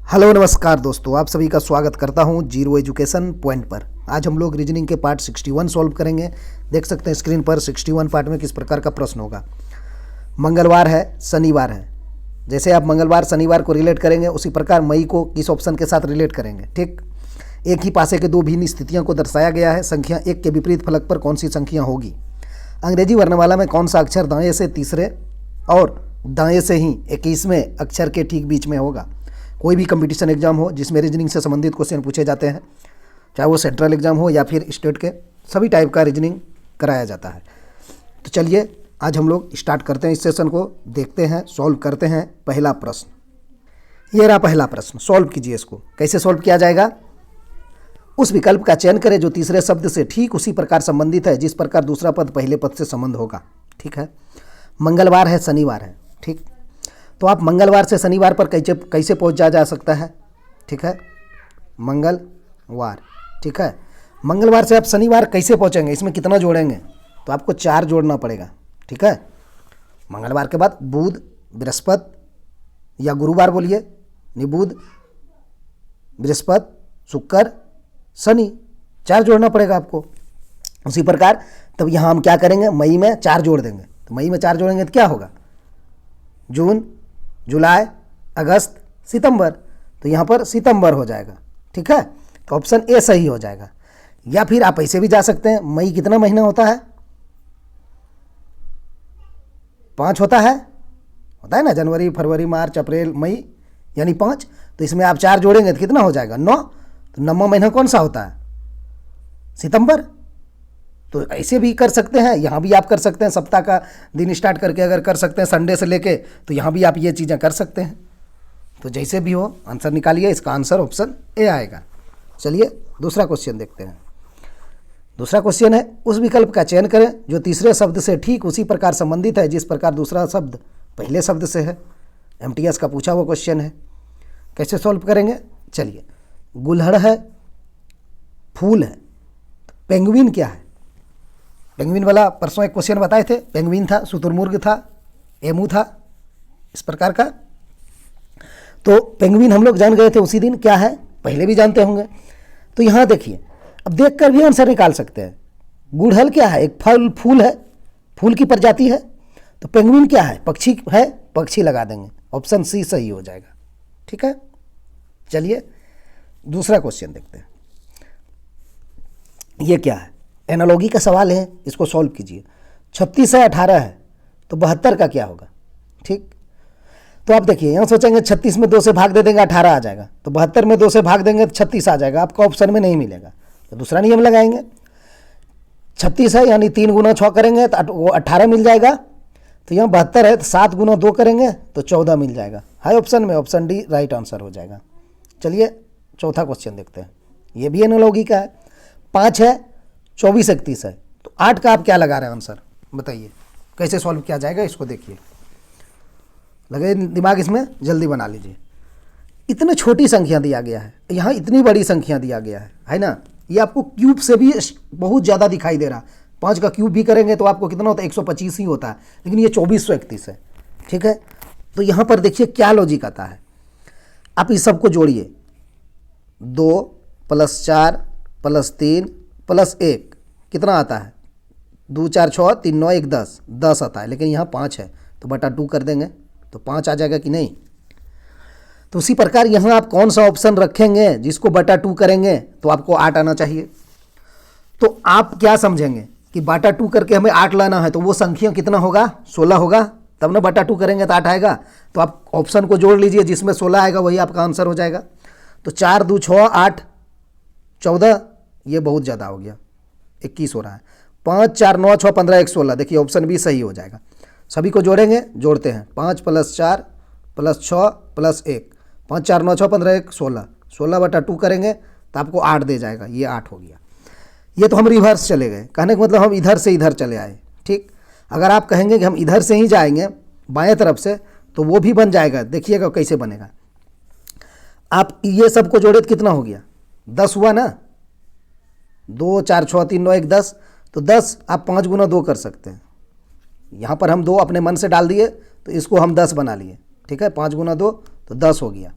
Hello नमस्कार दोस्तों, आप सभी का स्वागत करता हूं जीरो एजुकेशन पॉइंट पर। आज हम लोग रीजनिंग के पार्ट 61 सॉल्व करेंगे। देख सकते हैं स्क्रीन पर 61 पार्ट में किस प्रकार का प्रश्न होगा। मंगलवार है, शनिवार है। जैसे आप मंगलवार शनिवार को रिलेट करेंगे उसी प्रकार मई को किस ऑप्शन के साथ रिलेट करेंगे। ठीक, एक ही पासे के दो भिन्न स्थितियों को दर्शाया गया है। संख्या एक के विपरीत फलक पर कौन सी संख्या होगी। अंग्रेजी वर्णमाला में कौन सा अक्षर दाएँ से तीसरे और दाएँ से ही 21वें अक्षर के ठीक बीच में होगा। कोई भी कंपटीशन एग्जाम हो जिसमें रीजनिंग से संबंधित क्वेश्चन पूछे जाते हैं, चाहे वो सेंट्रल एग्जाम हो या फिर स्टेट के, सभी टाइप का रीजनिंग कराया जाता है। तो चलिए आज हम लोग स्टार्ट करते हैं इस सेशन को, देखते हैं, सॉल्व करते हैं। पहला प्रश्न, ये रहा पहला प्रश्न। सॉल्व कीजिए इसको। कैसे सॉल्व किया जाएगा। उस विकल्प का चयन करें जो तीसरे शब्द से ठीक उसी प्रकार संबंधित है जिस प्रकार दूसरा पद पहले पद से संबंध होगा। ठीक है, मंगलवार है, शनिवार है। ठीक, तो आप मंगलवार से शनिवार पर कैसे पहुंच जा सकता है। ठीक है, मंगलवार। ठीक है, मंगलवार से आप शनिवार कैसे पहुंचेंगे, इसमें कितना जोड़ेंगे, तो आपको 4 जोड़ना पड़ेगा। ठीक है, मंगलवार के बाद बुध, बृहस्पति या गुरुवार बोलिए, बुध, बृहस्पति, शुक्र, शनि, 4 जोड़ना पड़ेगा आपको। उसी प्रकार तब यहाँ हम क्या करेंगे, मई में 4 जोड़ देंगे। तो मई में 4 जोड़ेंगे तो क्या होगा, जून, जुलाई, अगस्त, सितंबर। तो यहाँ पर सितंबर हो जाएगा। ठीक है, तो ऑप्शन ए सही हो जाएगा। या फिर आप ऐसे भी जा सकते हैं, मई कितना महीना होता है, 5 होता है ना, जनवरी, फरवरी, मार्च, अप्रैल, मई, यानी 5। तो इसमें आप 4 जोड़ेंगे तो कितना हो जाएगा, 9। तो 9वां महीना कौन सा होता है, सितंबर। तो ऐसे भी कर सकते हैं, यहाँ भी आप कर सकते हैं। सप्ताह का दिन स्टार्ट करके अगर कर सकते हैं संडे से लेके, तो यहाँ भी आप ये चीज़ें कर सकते हैं। तो जैसे भी हो आंसर निकालिए। इसका आंसर ऑप्शन ए आएगा। चलिए दूसरा क्वेश्चन देखते हैं। दूसरा क्वेश्चन है, उस विकल्प का चयन करें जो तीसरे शब्द से ठीक उसी प्रकार संबंधित है जिस प्रकार दूसरा शब्द पहले शब्द से है। MTS का पूछा हुआ क्वेश्चन है। कैसे सॉल्व करेंगे, चलिए। गुलहड़ है, फूल है, पेंगुइन क्या है। पेंगुइन वाला परसों एक क्वेश्चन बताए थे, पेंगुइन था, शुतुरमुर्ग था, एमू था, इस प्रकार का। तो पेंगुइन हम लोग जान गए थे उसी दिन, क्या है पहले भी जानते होंगे। तो यहाँ देखिए, अब देखकर भी आंसर निकाल सकते हैं। गुड़हल क्या है, एक फूल है, फूल की प्रजाति है। तो पेंगुइन क्या है, पक्षी है, पक्षी लगा देंगे। ऑप्शन सी सही हो जाएगा। ठीक है, चलिए दूसरा क्वेश्चन देखते हैं। ये क्या है, एनालॉजी का सवाल है, इसको सॉल्व कीजिए। 36 है, 18 है, तो 72 का क्या होगा। ठीक, तो आप देखिए यहाँ सोचेंगे 36 में 2 से भाग दे देंगे 18 आ जाएगा, तो 72 में 2 से भाग देंगे तो 36 आ जाएगा। आपको ऑप्शन में नहीं मिलेगा, तो दूसरा नियम लगाएंगे। 36 है यानी 3 गुना 6 करेंगे तो वो 18 मिल जाएगा। तो यहाँ 72 है तो 7 गुना 2 करेंगे तो 14 मिल जाएगा। है ऑप्शन में, ऑप्शन डी राइट आंसर हो जाएगा। चलिए चौथा क्वेश्चन देखते हैं। ये भी एनालॉजी का है। 5 है, 24, 31 है, तो 8 का आप क्या लगा रहे हैं आंसर, बताइए कैसे सॉल्व किया जाएगा। इसको देखिए, लगे दिमाग, इसमें जल्दी बना लीजिए। इतने छोटी संख्या दिया गया है, यहाँ इतनी बड़ी संख्या दिया गया है ना। ये आपको क्यूब से भी बहुत ज़्यादा दिखाई दे रहा। 5 का क्यूब भी करेंगे तो आपको कितना होता है, 125 ही होता है, लेकिन ये 2431 है। ठीक है, तो यहाँ पर देखिए क्या लॉजिक आता है। आप इस सबको जोड़िए, 2 + 4 + 3 + 1 कितना आता है, 2 4 6 3 9 1 10, 10 आता है। लेकिन यहाँ 5 है तो बटा 2 कर देंगे तो 5 आ जाएगा कि नहीं। तो उसी प्रकार यहाँ आप कौन सा ऑप्शन रखेंगे जिसको बटा 2 करेंगे तो आपको 8 आना चाहिए। तो आप क्या समझेंगे कि बटा 2 करके हमें 8 लाना है, तो वो संख्या कितना होगा, 16 होगा, तब ना बटा 2 करेंगे तो 8 आएगा। तो आप ऑप्शन को जोड़ लीजिए, जिसमें 16 आएगा वही आपका आंसर हो जाएगा। तो 4 2 6 8 14, ये बहुत ज़्यादा हो गया, 21 हो रहा है। 5 4 9 6 15 1 16, देखिए ऑप्शन भी सही हो जाएगा। सभी को जोड़ेंगे, जोड़ते हैं। 5 + 4 + 6 + 1, 5 4 9 6 15 1 16, 16 बटा 2 करेंगे तो आपको 8 दे जाएगा। ये 8 हो गया। ये तो हम रिवर्स चले गए, कहने का मतलब हम इधर से इधर चले आए। ठीक, अगर आप कहेंगे कि हम इधर से ही जाएंगे बाएं तरफ से, तो वो भी बन जाएगा। देखिएगा कैसे बनेगा। आप ये सबको जोड़े तो कितना हो गया, 10 हुआ ना। 2 4 6 3 9 1 10, तो 10 आप 5 गुना 2 कर सकते हैं। यहाँ पर हम 2 अपने मन से डाल दिए तो इसको हम 10 बना लिए। ठीक है, 5 गुना 2 तो 10 हो गया।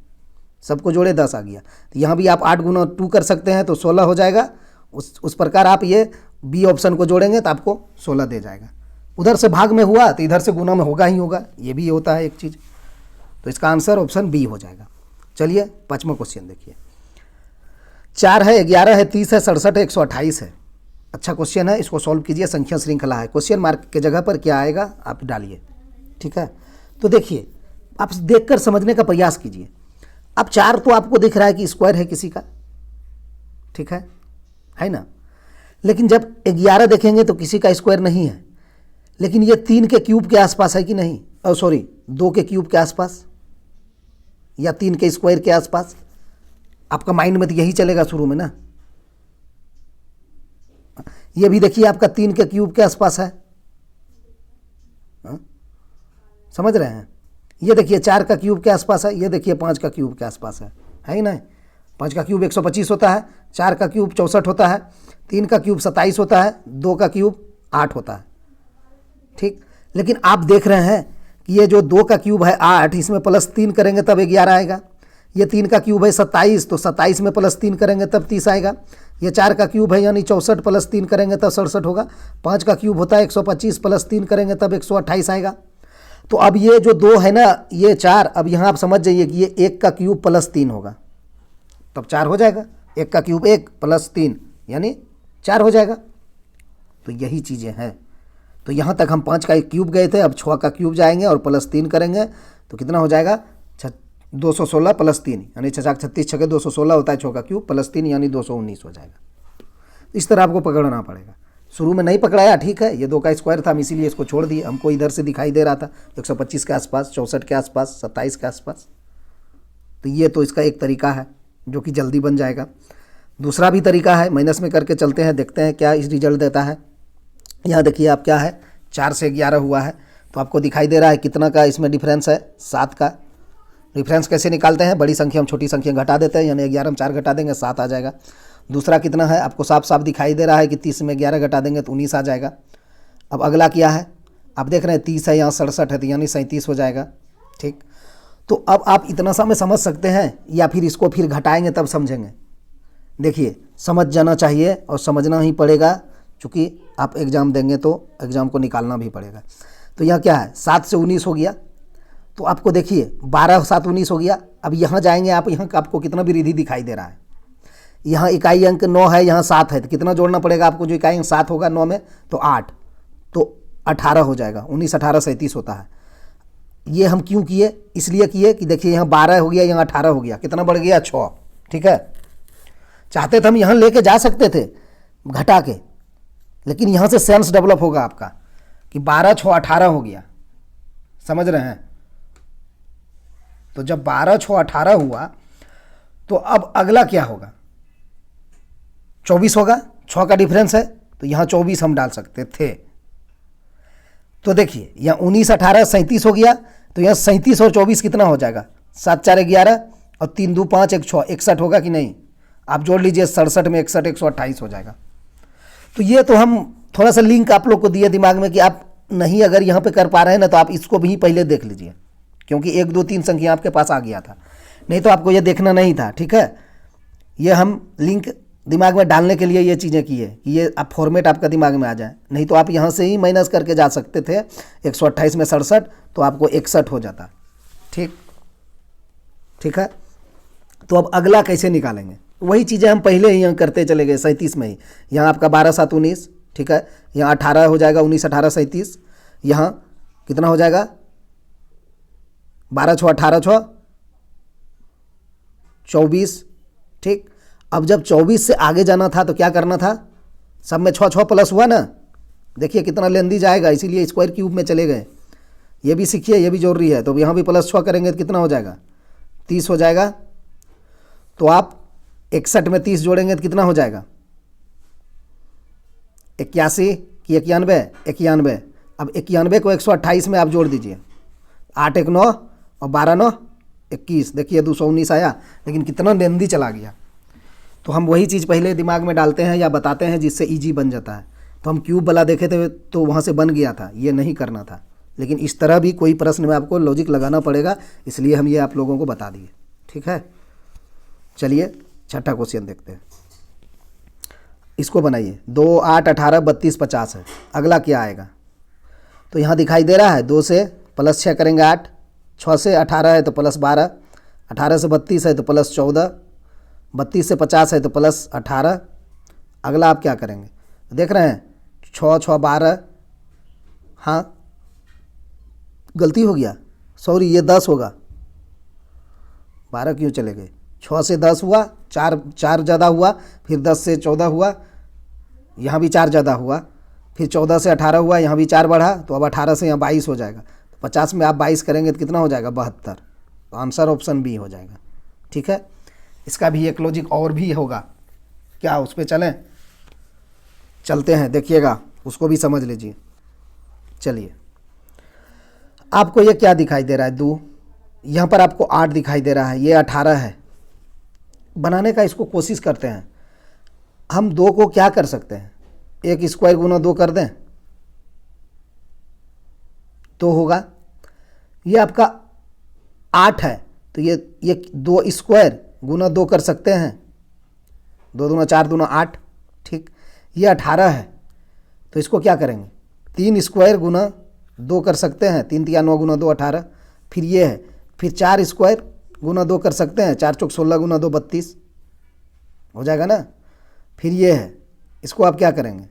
सबको जोड़े 10 आ गया। तो यहाँ भी आप 8 गुना 2 कर सकते हैं तो 16 हो जाएगा। उस प्रकार आप ये बी ऑप्शन को जोड़ेंगे तो आपको 16 दे जाएगा। उधर से भाग में हुआ तो इधर से गुना में होगा ही होगा, ये भी होता है एक चीज़। तो इसका आंसर ऑप्शन बी हो जाएगा। चलिए 5वां क्वेश्चन देखिए। 4 है, 11 है, 30 है, 67 है, 128 है। अच्छा क्वेश्चन है, इसको सॉल्व कीजिए। संख्या श्रृंखला है, क्वेश्चन मार्क के जगह पर क्या आएगा आप डालिए, ठीक है। तो देखिए आप देखकर समझने का प्रयास कीजिए। अब 4 तो आपको दिख रहा है कि स्क्वायर है किसी का, ठीक है ना। लेकिन जब 11 देखेंगे तो किसी का स्क्वायर नहीं है, लेकिन ये 3 के क्यूब के आसपास है कि नहीं, और सॉरी 2 के क्यूब के आसपास या 3 के स्क्वायर के आसपास। आपका माइंड में तो यही चलेगा शुरू में ना। ये भी देखिए आपका 3 के क्यूब के आसपास है, हा? समझ रहे हैं। ये देखिए 4 का क्यूब के आसपास है, ये देखिए 5 का क्यूब के आसपास है ही नहीं। 5 का क्यूब 125 होता है, 4 का क्यूब 64 होता है, 3 का क्यूब 27 होता है, 2 का क्यूब 8 होता है, ठीक। लेकिन आप देख रहे हैं कि ये जो 2 का क्यूब है 8, इसमें +3 करेंगे तब 11 आएगा। ये 3 का क्यूब है 27, तो 27 में +3 करेंगे तब 30 आएगा। ये 4 का क्यूब है यानी 64 +3 करेंगे तब 67 होगा। 5 का क्यूब होता है 125 +3 करेंगे तब 128 आएगा। तो अब ये जो 2 है ना, ये 4, अब यहाँ आप समझ जाइए कि ये 1 का क्यूब +3 होगा तब 4 हो जाएगा। 1 का क्यूब 1 +3 यानी 4 हो जाएगा। तो यही चीज़ें हैं। तो यहाँ तक हम 5 का एक क्यूब गए थे, अब 6 का क्यूब जाएंगे और +3 करेंगे तो कितना हो जाएगा 216 +3 यानी 6 36 6 216 होता है। 6 का क्यूब +3 यानी 219 हो जाएगा। इस तरह आपको पकड़ना पड़ेगा। शुरू में नहीं पकड़ाया, ठीक है। ये 2 का स्क्वायर था, हम इसीलिए इसको छोड़ दिए। हमको इधर से दिखाई दे रहा था 125 के आसपास, 64 के आसपास, 27 के आसपास। तो ये तो इसका एक तरीका है जो कि जल्दी बन जाएगा। दूसरा भी तरीका है, माइनस में करके चलते हैं, देखते हैं क्या इस रिजल्ट देता है। यहाँ देखिए आप क्या है, 4 से 11 हुआ है तो आपको दिखाई दे रहा है कितना का इसमें डिफरेंस है, 7 का। डिफरेंस कैसे निकालते हैं, बड़ी संख्या हम छोटी संख्या घटा देते हैं, यानी 11 में 4 घटा देंगे 7 आ जाएगा। दूसरा कितना है आपको साफ साफ दिखाई दे रहा है कि 30 में 11 घटा देंगे तो 19 आ जाएगा। अब अगला क्या है, आप देख रहे हैं 30 है, यहाँ 67 है तो यानी 37 हो जाएगा, ठीक। तो अब आप इतना सा में समझ सकते हैं या फिर इसको फिर घटाएंगे तब समझेंगे। देखिए समझ जाना चाहिए और समझना ही पड़ेगा, चूँकि आप एग्ज़ाम देंगे तो एग्ज़ाम को निकालना भी पड़ेगा। तो यहाँ क्या है, 7 से 19 हो गया तो आपको देखिए 12 7 19 हो गया। अब यहाँ जाएंगे आप, यहाँ आपको कितना भी रिधि दिखाई दे रहा है। यहाँ इकाई अंक 9 है, यहाँ 7 है तो कितना जोड़ना पड़ेगा आपको, जो इकाई अंक 7 होगा 9 में तो 8, तो 18 हो जाएगा। 19 18 37 होता है। ये हम क्यों किए, इसलिए किए कि देखिए यहाँ 12 हो गया, यहाँ 18 हो गया, कितना बढ़ गया 6, ठीक है। चाहते थे हम यहाँ लेके जा सकते थे घटा के, लेकिन यहाँ से सेंस डेवलप होगा आपका कि 12 6 18 हो गया, समझ रहे हैं। तो जब 12 6 18 हुआ तो अब अगला क्या होगा, 24 होगा। 6 का डिफरेंस है तो यहाँ 24 हम डाल सकते थे। तो देखिए यहाँ 19 18 37 हो गया, तो यहाँ 37 और 24 कितना हो जाएगा, 7 4 11 और 3 2 5 1 6 61 होगा कि नहीं। आप जोड़ लीजिए, 67 में 61 128 हो जाएगा। तो ये तो हम थोड़ा सा लिंक आप लोग को दिए दिमाग में कि आप नहीं अगर यहाँ पे कर पा रहे हैं ना तो आप इसको भी पहले देख लीजिए, क्योंकि 1 2 3 संख्या आपके पास आ गया था, नहीं तो आपको ये देखना नहीं था, ठीक है। ये हम लिंक दिमाग में डालने के लिए ये चीज़ें की है कि ये आप फॉर्मेट आपका दिमाग में आ जाए, नहीं तो आप यहाँ से ही माइनस करके जा सकते थे। 128 में 67 तो आपको 61 हो जाता, ठीक ठीक है। तो अब अगला कैसे निकालेंगे, वही चीज़ें हम पहले ही यहाँ करते चले गए। 37 में ही यहाँ आपका 12 7 19, ठीक है। यहाँ 18 हो जाएगा, 19 18 37। यहाँ कितना हो जाएगा, 12 6 18 6 24, ठीक। अब जब 24 से आगे जाना था तो क्या करना था, सब में 6 6 प्लस हुआ ना, देखिए कितना लेंदी जाएगा, इसीलिए स्क्वायर क्यूब में चले गए। ये भी सीखिए, ये भी जरूरी है। तो यहाँ भी +6 करेंगे तो कितना हो जाएगा, 30 हो जाएगा। तो आप 61 में 30 जोड़ेंगे तो कितना हो जाएगा, 81 कि 91 91। अब 91 को 128 में आप जोड़ दीजिए, 8 1 9 और 12 9 21, देखिए 219 आया, लेकिन कितना लेंदी चला गया। तो हम वही चीज़ पहले दिमाग में डालते हैं या बताते हैं जिससे ईजी बन जाता है। तो हम क्यूब वाला देखे थे तो वहाँ से बन गया था, ये नहीं करना था। लेकिन इस तरह भी कोई प्रश्न में आपको लॉजिक लगाना पड़ेगा, इसलिए हम ये आप लोगों को बता दिए, ठीक है। चलिए छठा क्वेश्चन देखते हैं, इसको बनाइए। 2, 8, 18, 32, 50 है। अगला क्या आएगा? तो यहाँ दिखाई दे रहा है 2 से प्लस 6 करेंगे 8, 6 से 18 है तो प्लस 12, 18 से 32 है तो प्लस 14, 32 से 50 है तो प्लस 18। अगला आप क्या करेंगे? देख रहे हैं 6, 6, 12, हाँ गलती हो गया, सॉरी ये 10 होगा, 12 क्यों चले गए? 6 से 10 हुआ, 4 ज़्यादा हुआ, फिर 10 से 14 हुआ, यहाँ भी 4 ज़्यादा हुआ, फिर 14 से 18 हुआ, यहाँ भी 4 बढ़ा, तो अब 18 से यहाँ 22 हो जाएगा। तो 50 में आप 22 करेंगे तो कितना हो जाएगा? 72। तो आंसर ऑप्शन बी हो जाएगा। ठीक है, इसका भी एक लॉजिक और भी होगा, क्या उस पर चलें? चलते हैं, देखिएगा, उसको भी समझ लीजिए। चलिए, आपको ये क्या दिखाई दे रहा है? 2, यहाँ पर आपको 8 दिखाई दे रहा है, ये 18 है। बनाने का इसको कोशिश करते हैं। हम 2 को क्या कर सकते हैं? 1 स्क्वायर गुना 2 कर दें तो होगा। ये आपका 8 है तो ये 2 स्क्वायर गुना 2 कर सकते हैं, 2 दूना 4 दूना 8। ठीक, ये 18 है तो इसको क्या करेंगे? 3 स्क्वायर गुना 2 कर सकते हैं, 3 तिया 9 गुना 2 18। फिर ये है, फिर 4 स्क्वायर गुना 2 कर सकते हैं, 4 चौक 16 गुना 2 32 हो जाएगा ना। फिर ये है, इसको आप क्या करेंगे?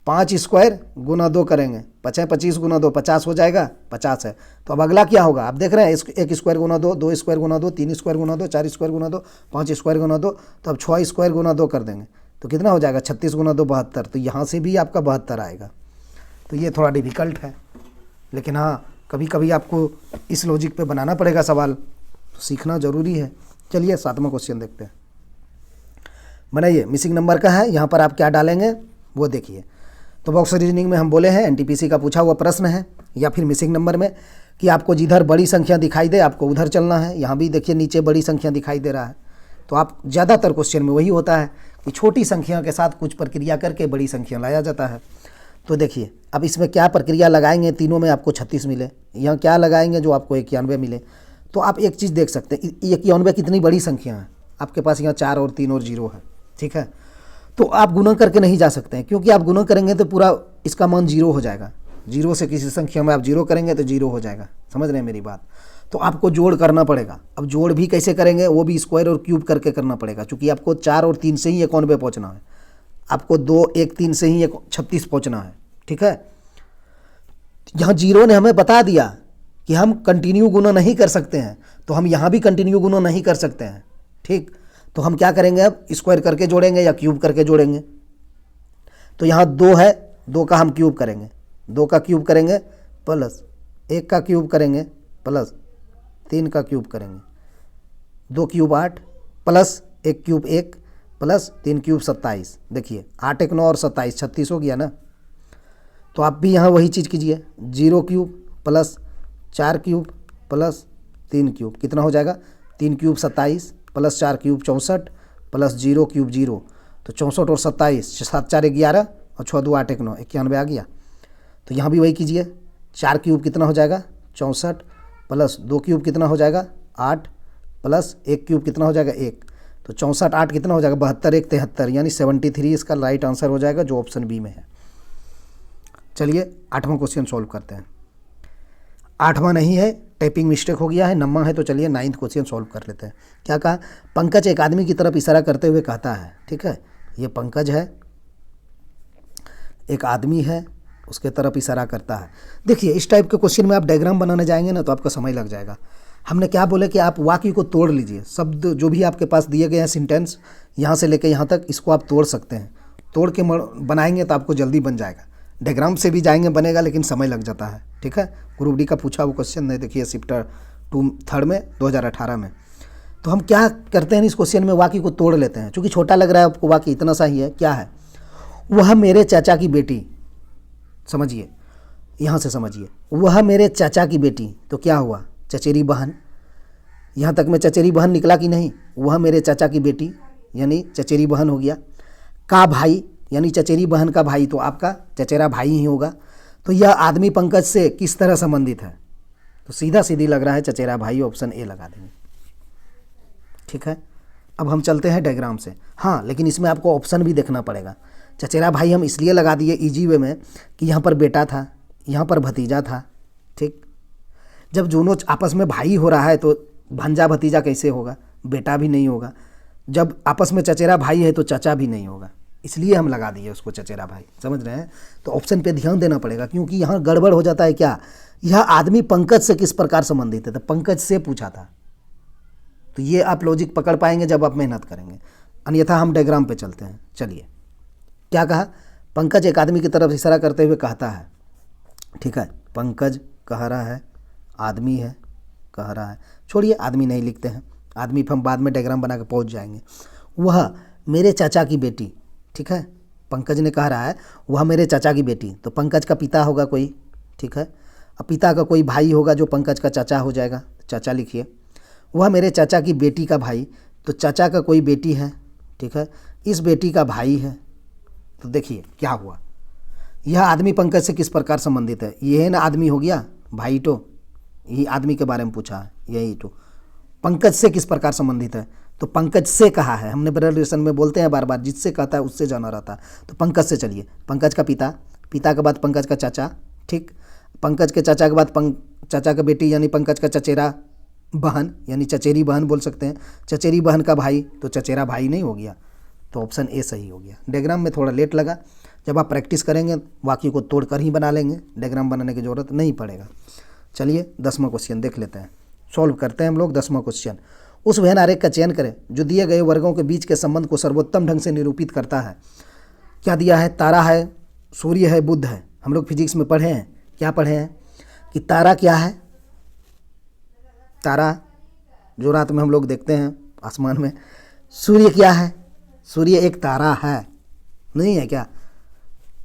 5 स्क्वायर गुना 2 करेंगे, 5 25 गुना 2 50 हो जाएगा, 50 है। तो अब अगला क्या होगा? आप देख रहे हैं 1 स्क्वायर गुना 2, 2 स्क्वायर गुना 2, 3 स्क्वायर गुना 2, 4 स्क्वायर गुना 2, 5 स्क्वायर गुना 2, तो अब 6 स्क्वायर गुना 2 कर देंगे तो कितना हो जाएगा? 36 गुना 2 72। तो यहाँ से भी आपका 72 आएगा। तो ये थोड़ा डिफ़िकल्ट है, लेकिन हाँ कभी कभी आपको इस लॉजिक पे बनाना पड़ेगा सवाल, तो सीखना ज़रूरी है। चलिए 7वां क्वेश्चन देखते हैं, बनाइए। मिसिंग नंबर का है, यहाँ पर आप क्या डालेंगे वो देखिए। तो बॉक्स रीजनिंग में हम बोले हैं एनटीपीसी का पूछा हुआ प्रश्न है, या फिर मिसिंग नंबर में कि आपको जिधर बड़ी संख्या दिखाई दे आपको उधर चलना है। यहाँ भी देखिए नीचे बड़ी संख्या दिखाई दे रहा है, तो आप ज़्यादातर क्वेश्चन में वही होता है कि छोटी संख्या के साथ कुछ प्रक्रिया करके बड़ी संख्या लाया जाता है। तो देखिए अब इसमें क्या प्रक्रिया लगाएंगे, तीनों में आपको 36 मिले, यहाँ क्या लगाएंगे जो आपको 91 मिले। तो आप एक चीज़ देख सकते हैं, 91 कितनी बड़ी संख्या है, आपके पास यहाँ 4 और 3 और 0 है। ठीक है, तो आप गुणा करके नहीं जा सकते हैं, क्योंकि आप गुणा करेंगे तो पूरा इसका मान 0 हो जाएगा। 0 से किसी संख्या में आप 0 करेंगे तो 0 हो जाएगा, समझ रहे हैं मेरी बात। तो आपको जोड़ करना पड़ेगा। अब जोड़ भी कैसे करेंगे? वो भी स्क्वायर और क्यूब करके करना पड़ेगा, क्योंकि आपको 4 और 3 से ही 91 पहुँचना है, आपको 2, 1, 3 से ही 36 पहुँचना है। ठीक है, यहाँ 0 ने हमें बता दिया कि हम कंटिन्यू गुना नहीं कर सकते हैं, तो हम यहाँ भी कंटिन्यू गुना नहीं कर सकते हैं। ठीक, तो हम क्या करेंगे? अब स्क्वायर करके जोड़ेंगे या क्यूब करके जोड़ेंगे। तो यहाँ 2 है, 2 का हम क्यूब करेंगे, 2 का क्यूब करेंगे प्लस 1 का क्यूब करेंगे प्लस 3 का क्यूब करेंगे, 2 cube 8 plus 1 cube 1 plus 3 cube 27। देखिए 8 1 9 और 27 36 हो गया ना। तो आप भी यहाँ वही चीज़ कीजिए, 0 cube plus 4 cube plus 3 cube, कितना हो जाएगा? 3 cube 27 plus 4 cube 64 plus 0 cube 0, तो 64 और 27, 7 4 11 और 6 2 8 1 9 91 आ गया। तो यहाँ भी वही कीजिए, 4 क्यूब कितना हो जाएगा? 64 प्लस 2 क्यूब कितना हो जाएगा? 8 प्लस 1 क्यूब कितना हो जाएगा? 1, तो 64 8 कितना हो जाएगा? 72 1 73, यानी 73 इसका राइट आंसर हो जाएगा, जो ऑप्शन बी में है। चलिए 8वां क्वेश्चन सॉल्व करते हैं। 8वां नहीं है, टाइपिंग मिस्टेक हो गया है, 9वां है। तो चलिए 9th क्वेश्चन सॉल्व कर लेते हैं। क्या कहा? पंकज एक आदमी की तरफ इशारा करते हुए कहता है। ठीक है, ये पंकज है, एक आदमी है, उसके तरफ इशारा करता है। देखिए इस टाइप के क्वेश्चन में आप डायग्राम बनाने जाएंगे ना तो आपका समय लग जाएगा। हमने क्या बोले कि आप वाक्य को तोड़ लीजिए, शब्द जो भी आपके पास दिए गए हैं सेंटेंस यहाँ से लेके यहाँ तक, इसको आप तोड़ सकते हैं। तोड़ के बनाएंगे तो आपको जल्दी बन जाएगा। डायग्राम से भी जाएंगे बनेगा, लेकिन समय लग जाता है। ठीक है, ग्रुप डी का पूछा वो क्वेश्चन है, देखिए शिफ्ट 2 3rd में 2018 में। तो हम क्या करते हैं, इस क्वेश्चन में वाक्य को तोड़ लेते हैं, क्योंकि छोटा लग रहा है आपको, वाक्य इतना सा ही है। क्या है? वह मेरे चाचा की बेटी, समझिए यहाँ से समझिए, वह मेरे चाचा की बेटी, तो क्या हुआ? चचेरी बहन। यहाँ तक में चचेरी बहन निकला कि नहीं? वह मेरे चाचा की बेटी यानी चचेरी बहन हो गया। का भाई यानी चचेरी बहन का भाई, तो आपका चचेरा भाई ही होगा। तो यह आदमी पंकज से किस तरह संबंधित है? तो सीधा सीधी लग रहा है चचेरा भाई, ऑप्शन ए लगा देंगे। ठीक है। अब हम चलते हैं डायग्राम से। हाँ, लेकिन इसमें आपको ऑप्शन भी देखना पड़ेगा। चचेरा भाई हम इसलिए लगा दिए इजी वे में कि यहाँ पर बेटा था, यहाँ पर भतीजा था, ठीक। जब दोनों आपस में भाई हो रहा है तो भांजा भतीजा कैसे होगा, बेटा भी नहीं होगा। जब आपस में चचेरा भाई है तो चाचा भी नहीं होगा, इसलिए हम लगा दिए उसको चचेरा भाई, समझ रहे हैं। तो ऑप्शन पे ध्यान देना पड़ेगा, क्योंकि यहाँ गड़बड़ हो जाता है। क्या यह आदमी पंकज से किस प्रकार संबंधित है, तो पंकज से पूछा था। तो ये आप लॉजिक पकड़ पाएंगे जब आप मेहनत करेंगे, अन्यथा हम डायग्राम पे चलते हैं। चलिए, क्या कहा, पंकज एक आदमी की तरफ इशारा करते हुए कहता है, ठीक है। पंकज कह रहा है, आदमी है कह रहा है, छोड़िए आदमी नहीं लिखते हैं, आदमी पर हम बाद में डायग्राम बना के पहुँच जाएंगे। वह मेरे चाचा की बेटी, ठीक है। पंकज ने कह रहा है वह मेरे चाचा की बेटी, तो पंकज का पिता होगा कोई, ठीक है। अब पिता का कोई भाई होगा जो पंकज का चाचा हो जाएगा, चाचा लिखिए। वह मेरे चाचा की बेटी का भाई, तो चाचा का कोई बेटी है, ठीक है, इस बेटी का भाई है। तो देखिए क्या हुआ, यह आदमी पंकज से किस प्रकार संबंधित है, ये है ना आदमी हो गया, भाई तो यही आदमी के बारे में पूछा है, यही तो पंकज से किस प्रकार संबंधित है, तो पंकज से कहा है। हमने ब्लड रिलेशन में बोलते हैं बार बार, जिससे कहता है उससे जाना रहता है। तो पंकज से चलिए, पंकज का पिता, पिता के बाद पंकज का चाचा, ठीक। पंकज के चाचा के बाद चाचा का बेटी यानी पंकज का चचेरा बहन, यानी चचेरी बहन बोल सकते हैं। चचेरी बहन का भाई, तो चचेरा भाई नहीं हो गया, तो ऑप्शन ए सही हो गया। डायग्राम में थोड़ा लेट लगा, जब आप प्रैक्टिस करेंगे वाक्य को तोड़कर ही बना लेंगे, डायग्राम बनाने की ज़रूरत नहीं पड़ेगा। चलिए 10वां क्वेश्चन देख लेते हैं, सॉल्व करते हैं हम लोग 10वां क्वेश्चन। उस वेन आरेख का चयन करें जो दिए गए वर्गों के बीच के संबंध को सर्वोत्तम ढंग से निरूपित करता है। क्या दिया है, तारा है, सूर्य है, बुध है। हम लोग फिजिक्स में पढ़े हैं, क्या पढ़े हैं कि तारा क्या है, तारा जो रात में हम लोग देखते हैं आसमान में। सूर्य क्या है, सूर्य एक तारा है, नहीं है क्या,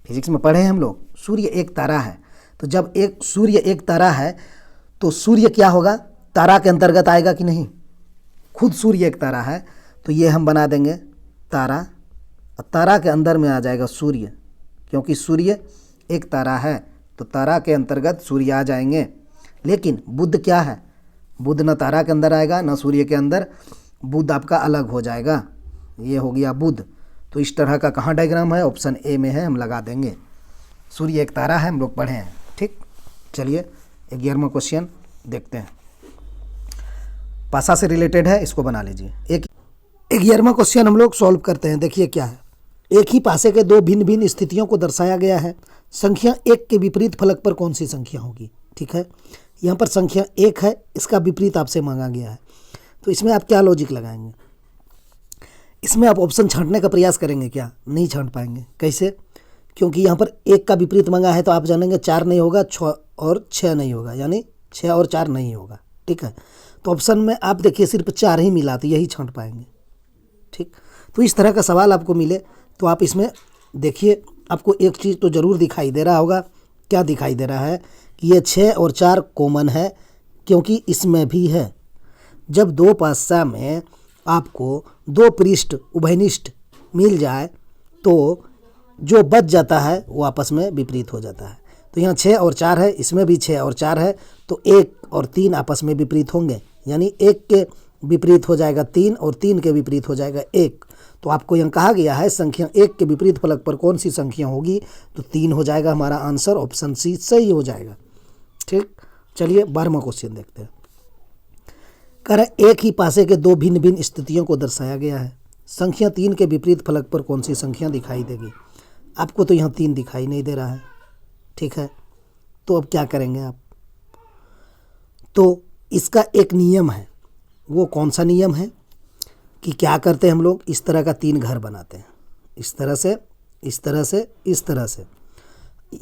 फिजिक्स में पढ़े हैं हम लोग, सूर्य एक तारा है। तो जब एक सूर्य एक तारा है तो सूर्य क्या होगा, तारा के अंतर्गत आएगा कि नहीं, खुद सूर्य एक तारा है, तो ये हम बना देंगे तारा, और तारा के अंदर में आ जाएगा सूर्य, क्योंकि सूर्य एक तारा है तो तारा के अंतर्गत सूर्य आ जाएंगे। लेकिन बुध क्या है, बुध न तारा के अंदर आएगा न सूर्य के अंदर, बुध आपका अलग हो जाएगा, ये हो गया बुध। तो इस तरह का कहाँ डायग्राम है, ऑप्शन ए में है, हम लगा देंगे। सूर्य एक तारा है, हम लोग पढ़े हैं, ठीक। चलिए 11वां क्वेश्चन देखते हैं, पासा से रिलेटेड है, इसको बना लीजिए। 11वां क्वेश्चन हम लोग सॉल्व करते हैं। देखिए क्या है, एक ही पासे के दो भिन्न भिन्न स्थितियों को दर्शाया गया है। संख्या 1 के विपरीत फलक पर कौन सी संख्या होगी, ठीक है। यहाँ पर संख्या 1 है, इसका विपरीत आपसे मांगा गया है, तो इसमें आप क्या लॉजिक लगाएंगे, इसमें आप ऑप्शन छांटने का प्रयास करेंगे क्या, नहीं छांट पाएंगे। कैसे, क्योंकि यहाँ पर 1 का विपरीत मांगा है, तो आप जानेंगे 4 नहीं होगा, 6 और 6 नहीं होगा, यानी 6 और 4 नहीं होगा, ठीक है। तो ऑप्शन में आप देखिए सिर्फ 4 ही मिला, तो यही छांट पाएंगे, ठीक। तो इस तरह का सवाल आपको मिले तो आप इसमें देखिए, आपको एक चीज़ तो ज़रूर दिखाई दे रहा होगा, क्या दिखाई दे रहा है कि ये 6 और 4 कॉमन है, क्योंकि इसमें भी है। जब दो पासा में आपको दो पृष्ठ उभयनिष्ठ मिल जाए तो जो बच जाता है वो आपस में विपरीत हो जाता है। तो यहाँ 6 और 4 है, इसमें भी 6 और 4 है, तो 1 और 3 आपस में विपरीत होंगे, यानी 1 के विपरीत हो जाएगा 3 और 3 के विपरीत हो जाएगा 1। तो आपको यहाँ कहा गया है संख्या 1 के विपरीत फलक पर कौन सी संख्या होगी, तो 3 हो जाएगा हमारा आंसर, ऑप्शन सी सही हो जाएगा, ठीक। चलिए 12वां क्वेश्चन देखते हैं। कह रहा एक ही पासे के दो भिन्न भिन्न स्थितियों को दर्शाया गया है। संख्या 3 के विपरीत फलक पर कौन सी संख्या दिखाई देगी। आपको तो यहाँ 3 दिखाई नहीं दे रहा है, ठीक है। तो अब क्या करेंगे आप, तो इसका एक नियम है, वो कौन सा नियम है कि क्या करते हैं हम लोग, इस तरह का 3 घर बनाते हैं, इस तरह से, इस तरह से, इस तरह से।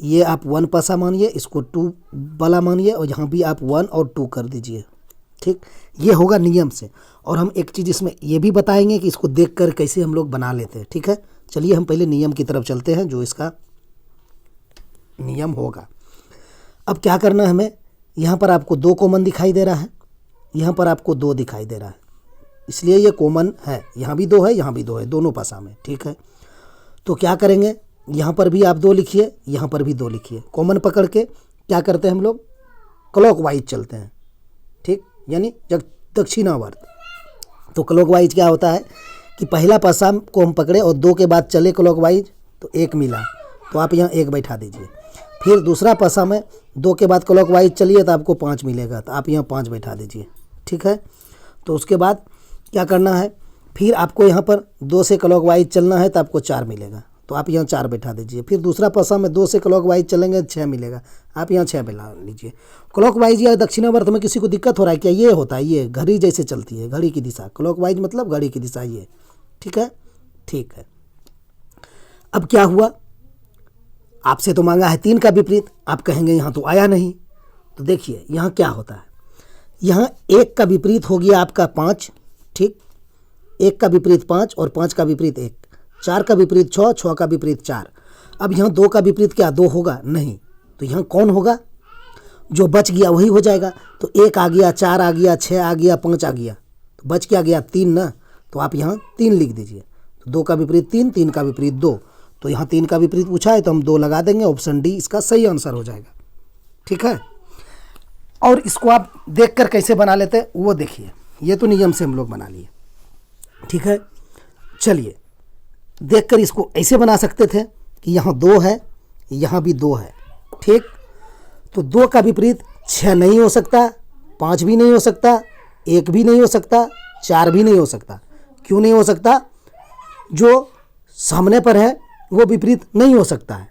ये आप 1 पासा मानिए, इसको 2 वाला मानिए, और यहाँ भी आप 1 और 2 कर दीजिए, ठीक। ये होगा नियम से। और हम एक चीज़ इसमें ये भी बताएंगे कि इसको देखकर कैसे हम लोग बना लेते हैं, ठीक है। चलिए हम पहले नियम की तरफ चलते हैं, जो इसका नियम होगा। अब क्या करना है हमें, यहाँ पर आपको 2 कॉमन दिखाई दे रहा है, यहाँ पर आपको 2 दिखाई दे रहा है, इसलिए ये कॉमन है। यहाँ भी 2 है, यहाँ भी 2 है, दोनों पासा में, ठीक है। तो क्या करेंगे, यहाँ पर भी आप 2 लिखिए, यहाँ पर भी 2 लिखिए। कॉमन पकड़ के क्या करते हैं हम लोग, क्लॉकवाइज चलते हैं, ठीक, यानी दक्षिणावर्त, तो क्लॉकवाइज क्या होता है कि पहला पासा को हम पकड़े और 2 के बाद चले क्लॉकवाइज तो 1 मिला, तो आप यहाँ 1 बैठा दीजिए। फिर दूसरा पासा में 2 के बाद क्लॉकवाइज चलिए तो आपको 5 मिलेगा, तो आप यहाँ 5 बैठा दीजिए। ठीक है, तो उसके बाद क्या करना है, फिर आपको यहाँ पर 2 से क्लॉकवाइज चलना है तो आपको 4 मिलेगा, तो आप यहाँ 4 बैठा दीजिए। फिर दूसरा पासा में 2 से क्लॉकवाइज चलेंगे 6 मिलेगा, आप यहाँ 6 बैठा लीजिए। क्लॉकवाइज या दक्षिणावर्त में किसी को दिक्कत हो रहा है क्या? ये होता है, ये घड़ी जैसे चलती है, घड़ी की दिशा। क्लॉकवाइज मतलब घड़ी की दिशा ये। ठीक है, ठीक है। अब क्या हुआ, आपसे तो मांगा है 3 का विपरीत, आप कहेंगे यहाँ तो आया नहीं। तो देखिए यहाँ क्या होता है, यहाँ 1 का विपरीत हो गया आपका 5। ठीक, 1 का विपरीत 5 और 5 का विपरीत 1, 4 का विपरीत 6, 6 का विपरीत 4। अब यहाँ 2 का विपरीत क्या 2 होगा? नहीं। तो यहाँ कौन होगा? जो बच गया वही हो जाएगा। तो 1 आ गया, 4 आ गया, 6 आ गया, 5 आ गया, तो बच क्या गया? 3 ना। तो आप यहाँ 3 लिख दीजिए। तो 2 का विपरीत 3, 3 का विपरीत 2, तो यहाँ 3 का विपरीत पूछा है तो हम 2 लगा देंगे। ऑप्शन डी इसका सही आंसर हो जाएगा। ठीक है, और इसको आप देखकर कैसे बना लेते हैं वो देखिए। ये तो नियम से हम लोग बना लिए। ठीक है, चलिए देखकर इसको ऐसे बना सकते थे कि यहाँ 2 है, यहाँ भी 2 है। ठीक, तो 2 का विपरीत 6 नहीं हो सकता, 5 भी नहीं हो सकता, 1 भी नहीं हो सकता, 4 भी नहीं हो सकता। क्यों नहीं हो सकता? जो सामने पर है वो विपरीत नहीं हो सकता है।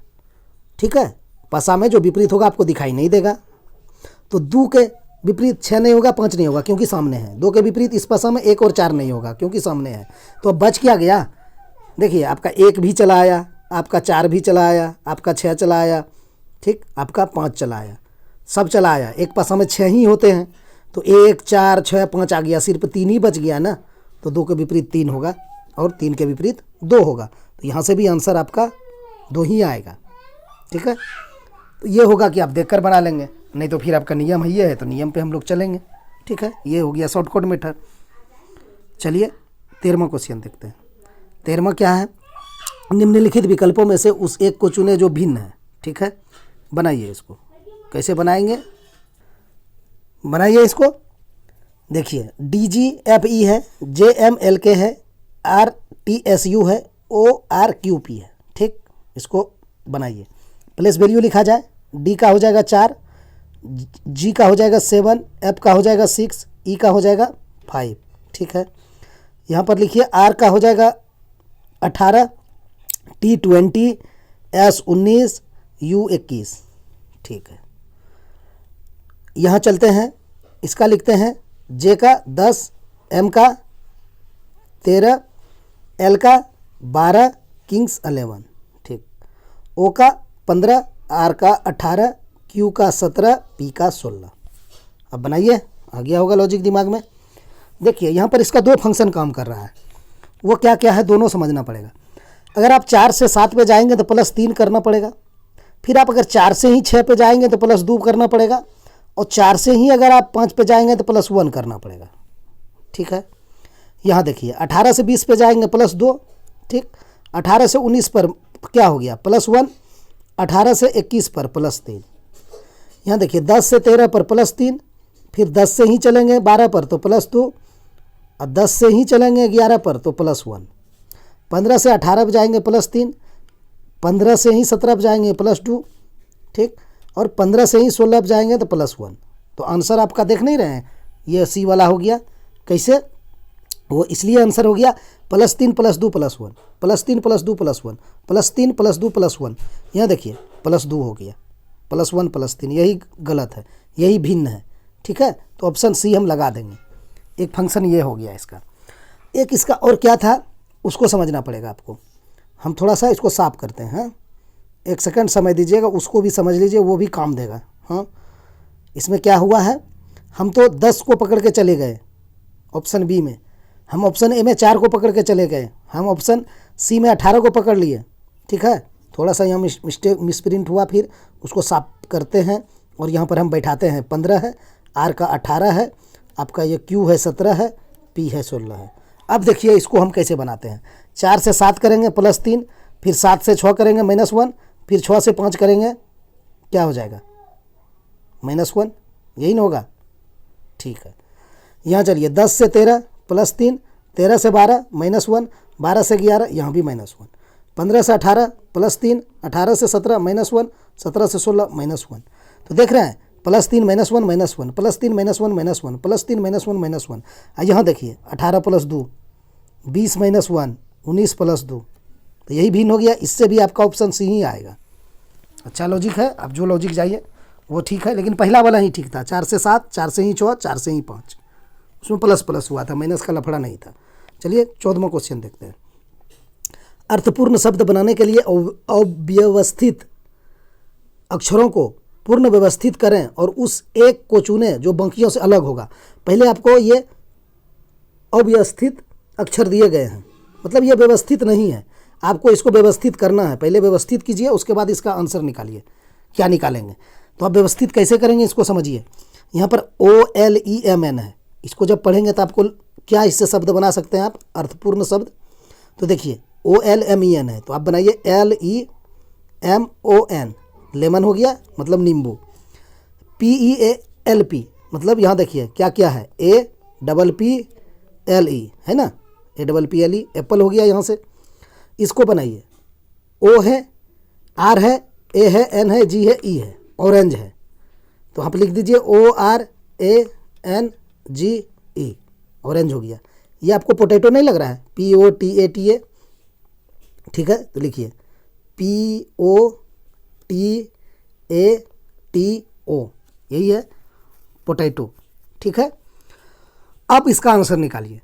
ठीक है, पसा में जो विपरीत होगा आपको दिखाई नहीं देगा। तो 2 के विपरीत 6 नहीं होगा, 5 नहीं होगा क्योंकि सामने है। 2 के विपरीत इस पसा में 1 और 4 नहीं होगा क्योंकि सामने है। तो अब बच क्या गया? देखिए आपका 1 भी चला आया, आपका 4 भी चला आया, आपका 6 चला आया, ठीक, आपका 5 चला आया, सब चला आया। एक पसा में 6 ही होते हैं, तो 1, 4, 6, 5 आ गया, सिर्फ 3 ही बच गया ना। तो 2 के विपरीत 3 होगा और 3 के विपरीत 2 होगा। तो यहाँ से भी आंसर आपका 2 ही आएगा। ठीक है, तो ये होगा कि आप देखकर बना लेंगे, नहीं तो फिर आपका नियम ही है तो नियम पे हम लोग चलेंगे। ठीक है, ये हो गया शॉर्टकट मेथड। चलिए 13वां क्वेश्चन देखते हैं। 13वां क्या है, निम्नलिखित विकल्पों में से उस एक को चुने जो भिन्न है। ठीक है, बनाइए इसको। कैसे बनाएंगे, बनाइए इसको। देखिए DGFE है, JMLK है, RTSU है, ORQP है। ठीक, इसको बनाइए। प्लेस वैल्यू लिखा जाए। D का हो जाएगा 4, G का हो जाएगा 7, F का हो जाएगा 6, E का हो जाएगा 5। ठीक है, यहाँ पर लिखिए R का हो जाएगा 18, T 20, S 19, U 21। ठीक है, यहाँ चलते हैं, इसका लिखते हैं J का 10, M का 13, L का 12, किंग्स 11। ठीक, O का 15, R का 18, Q का 17, P का 16। अब बनाइए, आ गया होगा लॉजिक दिमाग में। देखिए यहाँ पर इसका 2 फंक्शन काम कर रहा है, वो क्या क्या है दोनों समझना पड़ेगा। अगर आप 4 से 7 पे जाएंगे तो +3 करना पड़ेगा। फिर आप अगर 4 से ही 6 पे जाएंगे तो +2 करना पड़ेगा, और 4 से ही अगर आप 5 पे जाएंगे तो +1 करना पड़ेगा। ठीक है, यहाँ देखिए 18 से 20 पे जाएंगे +2। ठीक, 18 से 19 पर क्या हो गया +1, 18 से 21 पर +3। यहाँ देखिए 10 से 13 पर +3, फिर 10 से ही चलेंगे 12 पर तो +2, और 10 से ही चलेंगे 11 पर तो +1। 15 से 18 पे जाएंगे +3, 15 से ही 17 पे जाएंगे +2। ठीक, और 15 से ही 16 पे जाएंगे तो +1। तो आंसर आपका देख नहीं रहे हैं, ये C वाला हो गया। कैसे? वो इसलिए आंसर हो गया +3 +2 +1, +3 +2 +1, +3 +2 +1। यहाँ देखिए +2 हो गया, +1 +3, यही गलत है, यही भिन्न है। ठीक है, तो ऑप्शन C हम लगा देंगे। एक फंक्शन ये हो गया इसका। एक इसका और क्या था उसको समझना पड़ेगा आपको। हम थोड़ा सा इसको साफ करते हैं। हाँ, 1 सेकंड समय दीजिएगा, उसको भी समझ लीजिए, वो भी काम देगा। हाँ, इसमें क्या हुआ है, हम तो 10 को पकड़ के चले गए ऑप्शन बी में, हम ऑप्शन ए में 4 को पकड़ के चले गए, हम ऑप्शन सी में 18 को पकड़ लिए। ठीक है, थोड़ा सा यहाँ मिसप्रिंट हुआ, फिर उसको साफ करते हैं और यहाँ पर हम बैठाते हैं 15 है, आर का 18 है, आपका ये क्यू है 17 है, पी है 16 है। अब देखिए इसको हम कैसे बनाते हैं। 4 से 7 करेंगे +3, फिर 7 से 6 करेंगे -1, फिर 6 से 5 करेंगे, क्या हो जाएगा -1, यही ना होगा। ठीक है, यहाँ चलिए 10 से 13 +3, 13 से 12 -1, 12 से 11 यहाँ भी -1, 15 से 18 +3, 18 से 17 -1, 17 से 16 -1। तो देख रहे हैं +3 -1 -1 +3 -1 -1 +3 -1 -1। यहाँ देखिए 18 + 2 20 -1 19 + 2। तो यही भिन्न हो गया। इससे भी आपका ऑप्शन सी ही आएगा। अच्छा लॉजिक है, आप जो लॉजिक जाइए वो ठीक है, लेकिन पहला वाला ही ठीक था। 4 से 7, 4 से ही 4, 4 से ही 5, उसमें प्लस हुआ था, माइनस का लफड़ा नहीं था। चलिए 14वां क्वेश्चन देखते हैं। अर्थपूर्ण शब्द बनाने के लिए अव्यवस्थित अक्षरों को पूर्ण व्यवस्थित करें और उस एक को चुनें जो बाकियों से अलग होगा। पहले आपको ये अव्यवस्थित अक्षर दिए गए हैं, मतलब ये व्यवस्थित नहीं है, आपको इसको व्यवस्थित करना है। पहले व्यवस्थित कीजिए, उसके बाद इसका आंसर निकालिए। क्या निकालेंगे तो आप व्यवस्थित कैसे करेंगे इसको समझिए। यहाँ पर OLEMN है, इसको जब पढ़ेंगे तो आपको क्या इससे शब्द बना सकते हैं आप, अर्थपूर्ण शब्द। तो देखिए OLMEN है, तो आप बनाइए LEMON, लेमन हो गया मतलब नींबू। PEALP मतलब यहाँ देखिए क्या क्या है, APPLE है ना, APPLE एप्पल हो गया यहाँ से। इसको बनाइए, O है, R है, A है, N है, G है, E है, ऑरेंज है। तो आप लिख दीजिए ORANGE, ऑरेंज हो गया। ये आपको पोटैटो नहीं लग रहा है, POTATA, ठीक है। तो लिखिए POTATO, यही है पोटैटो, ठीक है। अब इसका आंसर निकालिए।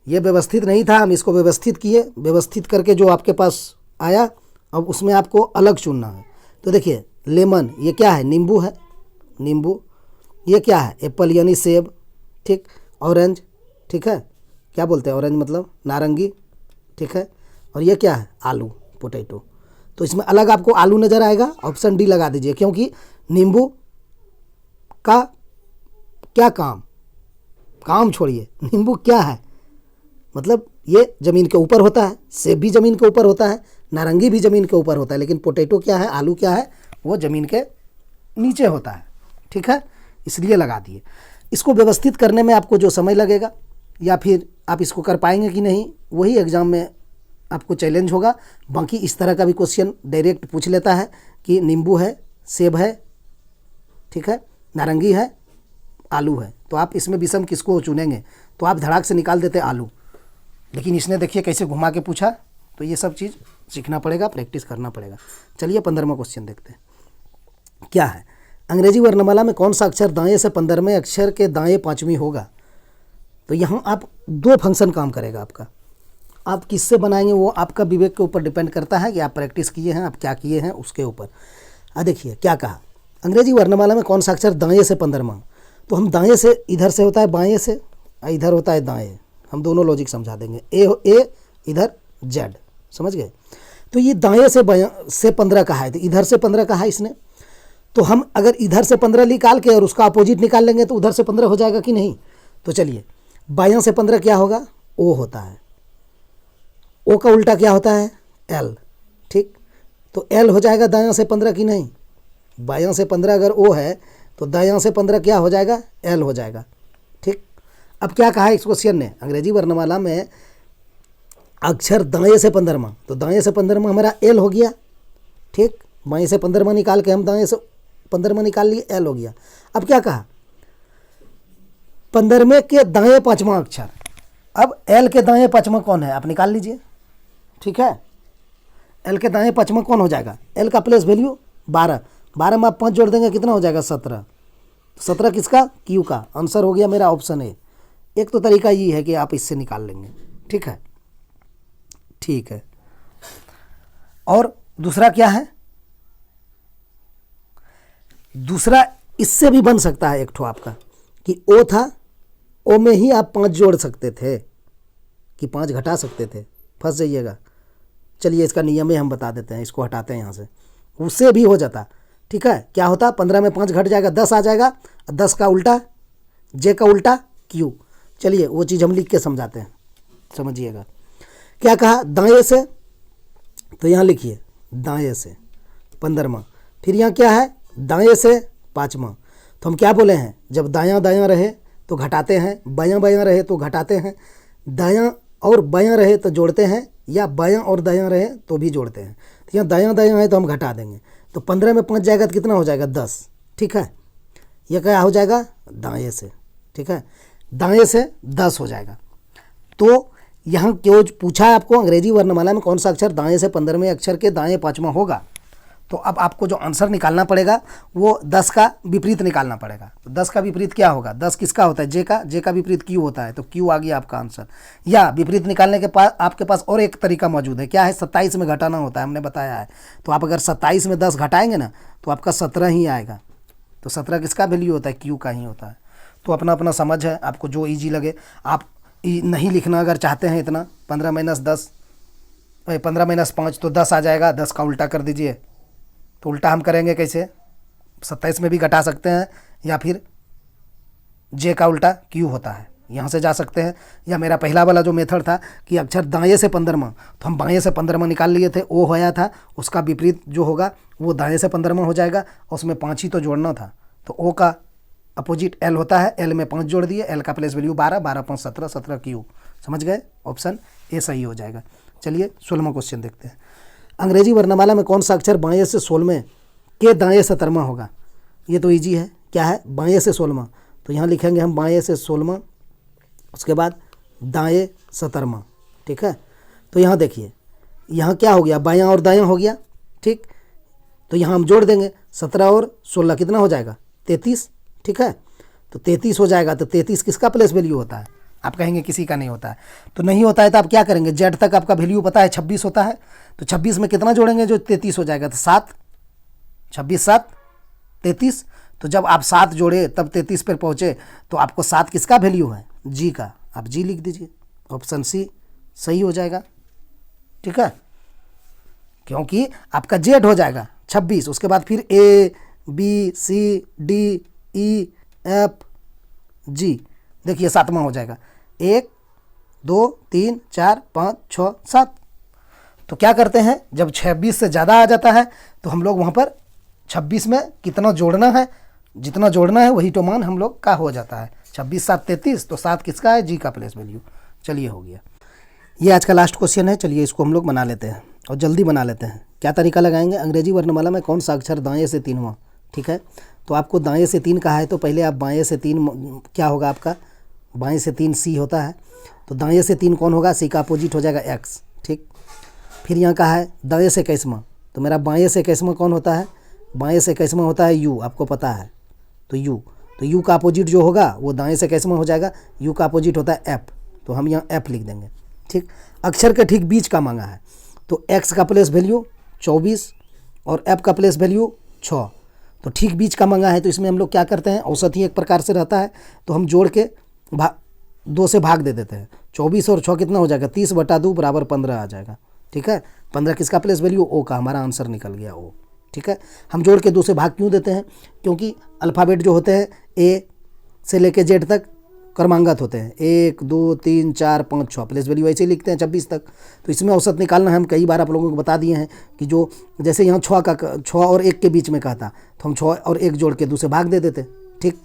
ये व्यवस्थित नहीं था, हम इसको व्यवस्थित किए, व्यवस्थित करके जो आपके पास आया अब उसमें आपको अलग चुनना है। तो देखिए लेमन, ये क्या है, नींबू है, नींबू। ये क्या है, एप्पल यानी सेब, ठीक। ऑरेंज, ठीक है, क्या बोलते हैं ऑरेंज मतलब नारंगी, ठीक है। और ये क्या है, आलू, पोटैटो। तो इसमें अलग आपको आलू नज़र आएगा, ऑप्शन डी लगा दीजिए, क्योंकि नींबू का क्या काम छोड़िए, नींबू क्या है, मतलब ये ज़मीन के ऊपर होता है, सेब भी ज़मीन के ऊपर होता है, नारंगी भी ज़मीन के ऊपर होता है, लेकिन पोटैटो क्या है, आलू क्या है, वो ज़मीन के नीचे होता है, ठीक है, इसलिए लगा दिए। इसको व्यवस्थित करने में आपको जो समय लगेगा या फिर आप इसको कर पाएंगे कि नहीं, वही एग्ज़ाम में आपको चैलेंज होगा। बाकी इस तरह का भी क्वेश्चन डायरेक्ट पूछ लेता है कि नींबू है, सेब है, ठीक है, नारंगी है, आलू है, तो आप इसमें विषम किसको चुनेंगे, तो आप धड़ाक से निकाल देते आलू। लेकिन इसने देखिए कैसे घुमा के पूछा, तो ये सब चीज़ सीखना पड़ेगा, प्रैक्टिस करना पड़ेगा। चलिए 15वां क्वेश्चन देखते हैं। क्या है, अंग्रेजी वर्णमाला में कौन सा अक्षर दाएं से 15वें अक्षर के दाएं 5वीं होगा। तो यहाँ आप 2 फंक्शन काम करेगा आपका, आप किससे बनाएंगे वो आपका विवेक के ऊपर डिपेंड करता है कि आप प्रैक्टिस किए हैं, आप क्या किए हैं उसके ऊपर। देखिए क्या कहा, अंग्रेजी वर्णमाला में कौन सा अक्षर दाएं से 15वां। तो हम दाएं से, इधर से होता है बाएं से, इधर होता है दाएं, हम दोनों लॉजिक समझा देंगे। ए इधर जेड, समझ गए। तो ये दाएं से बाएं से 15 कहा है, तो इधर से 15 कहा है इसने। तो हम अगर इधर से 15 निकाल के और उसका अपोजिट निकाल लेंगे तो उधर से 15 हो जाएगा कि नहीं। तो चलिए बायां से 15 क्या होगा, ओ होता है, ओ का उल्टा क्या होता है, एल, ठीक। तो एल हो जाएगा दायां से 15 की नहीं, बायां से 15 अगर ओ है तो दायां से 15 क्या हो जाएगा, एल हो जाएगा, ठीक। अब क्या कहा है इस क्वेश्चन ने, अंग्रेजी वर्णमाला में अक्षर दाएं से 15वां, तो दाएं से 15वां हमारा एल हो गया, ठीक। बाएं से 15वां निकाल के हम दाएं से 15वां निकाल लिए, एल हो गया। अब क्या कहा, 15वें के दाएं 5वां अक्षर, अब एल के दाएं 5वां कौन है आप निकाल लीजिए, ठीक है। एल के दाएं 5वां कौन हो जाएगा, एल का प्लेस वैल्यू 12, 12 में आप 5 जोड़ देंगे कितना हो जाएगा, 17। 17 किसका, क्यू का। आंसर हो गया मेरा ऑप्शन ए। एक तो तरीका ये है कि आप इससे निकाल लेंगे, ठीक है, ठीक है। और दूसरा क्या है, दूसरा इससे भी बन सकता है एक ठो आपका कि ओ था, ओ में ही आप 5 जोड़ सकते थे कि 5 घटा सकते थे, फंस जाइएगा। चलिए इसका नियम ही हम बता देते हैं, इसको हटाते हैं यहाँ से, उससे भी हो जाता, ठीक है। क्या होता, 15 में 5 घट जाएगा, 10 आ जाएगा, 10 का उल्टा जे का उल्टा क्यू। चलिए वो चीज़ हम लिख के समझाते हैं, समझिएगा। क्या कहा, दाएं से, तो यहाँ लिखिए दाएं से 15वां, फिर यहाँ क्या है, दाएं से 5वां। तो हम क्या बोले हैं, जब दायां दायां रहे तो घटाते हैं, बायां बायां रहे तो घटाते हैं, दायां और बायां रहे तो जोड़ते हैं, या बायां और दायां रहे तो भी जोड़ते हैं। तो यहाँ दायां दायां है तो हम घटा देंगे, तो 15 में 5 जाएगा तो कितना हो जाएगा 10। ठीक है, यह क्या हो जाएगा दाएं से। ठीक है, दाएं से 10 हो जाएगा। तो यहाँ क्यों पूछा है आपको अंग्रेजी वर्णमाला में कौन सा अक्षर दाएं से 15वें अक्षर के दाएं 5वां होगा, तो अब आपको जो आंसर निकालना पड़ेगा वो 10 का विपरीत निकालना पड़ेगा। तो 10 का विपरीत क्या होगा, 10 किसका होता है जे का विपरीत क्यू होता है, तो क्यू आ गया आपका आंसर। या विपरीत निकालने के पास आपके पास और एक तरीका मौजूद है, क्या है 27 में घटाना होता है, हमने बताया है। तो आप अगर 27 में 10 घटाएंगे ना तो आपका 17 ही आएगा। तो 17 किसका वैल्यू होता है, क्यू का ही होता है। तो अपना अपना समझ है, आपको जो ईजी लगे। आप नहीं लिखना अगर चाहते हैं इतना, 15 माइनस 10 15 माइनस 5 तो 10 आ जाएगा, 10 का उल्टा कर दीजिए। तो उल्टा हम करेंगे कैसे, 27 में भी घटा सकते हैं, या फिर जे का उल्टा क्यू होता है, यहाँ से जा सकते हैं। या मेरा पहला वाला जो मेथड था कि अक्षर दाएं से 15वां, तो हम बाएं से 15वां निकाल लिए थे, ओ होया था, उसका विपरीत जो होगा वो दाएं से 15वां हो जाएगा, और उसमें 5 ही तो जोड़ना था। तो ओ का अपोजिट एल होता है, एल में 5 जोड़ दिए, एल का प्लेस वैल्यू 12, 12 5 17, 17 क्यू। समझ गए, ऑप्शन ए सही हो जाएगा। चलिए 16वां क्वेश्चन देखते हैं। अंग्रेजी वर्णमाला में कौन सा अक्षर बाएं से 16वें के दाएं 17वां होगा। ये तो इजी है, क्या है बाएं से 16वां, तो यहाँ लिखेंगे हम बाएं से 16वां, उसके बाद दाएं 17वां। ठीक है, तो यहाँ देखिए यहाँ क्या हो गया, बायां और दायां हो गया। ठीक, तो यहाँ हम जोड़ देंगे 17 और 16 कितना हो जाएगा 33। ठीक है, तो 33 हो जाएगा। तो 33 किसका प्लेस वैल्यू होता है, आप कहेंगे किसी का नहीं होता है। तो नहीं होता है तो आप क्या करेंगे, जेड तक आपका वैल्यू पता है 26 होता है, तो 26 में कितना जोड़ेंगे जो 33 हो जाएगा, तो 7, 26 7 33। तो जब आप 7 जोड़े तब 33 पर पहुँचे, तो आपको 7 किसका वैल्यू है, जी का, आप जी लिख दीजिए, ऑप्शन सी सही हो जाएगा। ठीक है, क्योंकि आपका जेड हो जाएगा 26, उसके बाद फिर A B C D E F G, देखिए 7वां हो जाएगा, 1 2 3 4 5 6 7। तो क्या करते हैं, जब 26 से ज़्यादा आ जाता है तो हम लोग वहाँ पर 26 में कितना जोड़ना है, जितना जोड़ना है वही तो मान हम लोग का हो जाता है। 26 7 33, तो 7 किसका है, जी का प्लेस वैल्यू। चलिए हो गया, ये आज का लास्ट क्वेश्चन है। चलिए इसको हम लोग बना लेते हैं और जल्दी बना लेते हैं। क्या तरीका लगाएंगे, अंग्रेजी वर्णमाला में कौन सा अक्षर दाएं से 3वां। ठीक है, तो आपको दाएं से 3 कहा है, तो पहले आप बाएं से 3 क्या होगा आपका, बाएं से 3 सी होता है, तो दाएं से 3 कौन होगा, सी का अपोजिट हो जाएगा एक्स। ठीक, फिर यहाँ कहा है दाएं से 21वां, तो मेरा बाएं से 21वां कौन होता है, बाएं से 21वां होता है यू, आपको पता है। तो यू का अपोजिट जो होगा वो दाएं से 21वां हो जाएगा, यू का अपोजिट होता है एफ, तो हम यहाँ एफ लिख देंगे। ठीक, अक्षर के ठीक बीच का मांगा है, तो एक्स का प्लेस वैल्यू 24 और एफ का प्लेस वैल्यू 6, तो ठीक बीच का मांगा है। तो इसमें हम लोग क्या करते हैं, औसत ही एक प्रकार से रहता है, तो हम जोड़ के 2 से भाग दे देते हैं। 24 और 6 कितना हो जाएगा, 30/2 बराबर 15 आ जाएगा। ठीक है, 15 किसका प्लेस वैल्यू, ओ का, हमारा आंसर निकल गया ओ। ठीक है, हम जोड़ के 2 से भाग क्यों देते हैं, क्योंकि अल्फ़ाबेट जो होते हैं ए से लेके जेड तक क्रमांगत होते हैं, 1 2 3 4 5 6, प्लेस वैल्यू ऐसे ही लिखते हैं 26 तक। तो इसमें औसत निकालना है, हम कई बार आप लोगों को बता दिए हैं कि जो जैसे यहाँ 6 और 1 के बीच में कहता, तो हम 6 और 1 जोड़ के 2 से भाग दे देते। ठीक,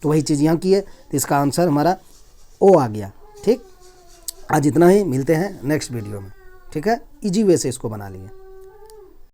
तो वही चीज़ यहाँ की है, तो इसका आंसर हमारा ओ आ गया। ठीक, आज इतना ही, मिलते हैं नेक्स्ट वीडियो में। ठीक है, इजी वे से इसको बना लिए।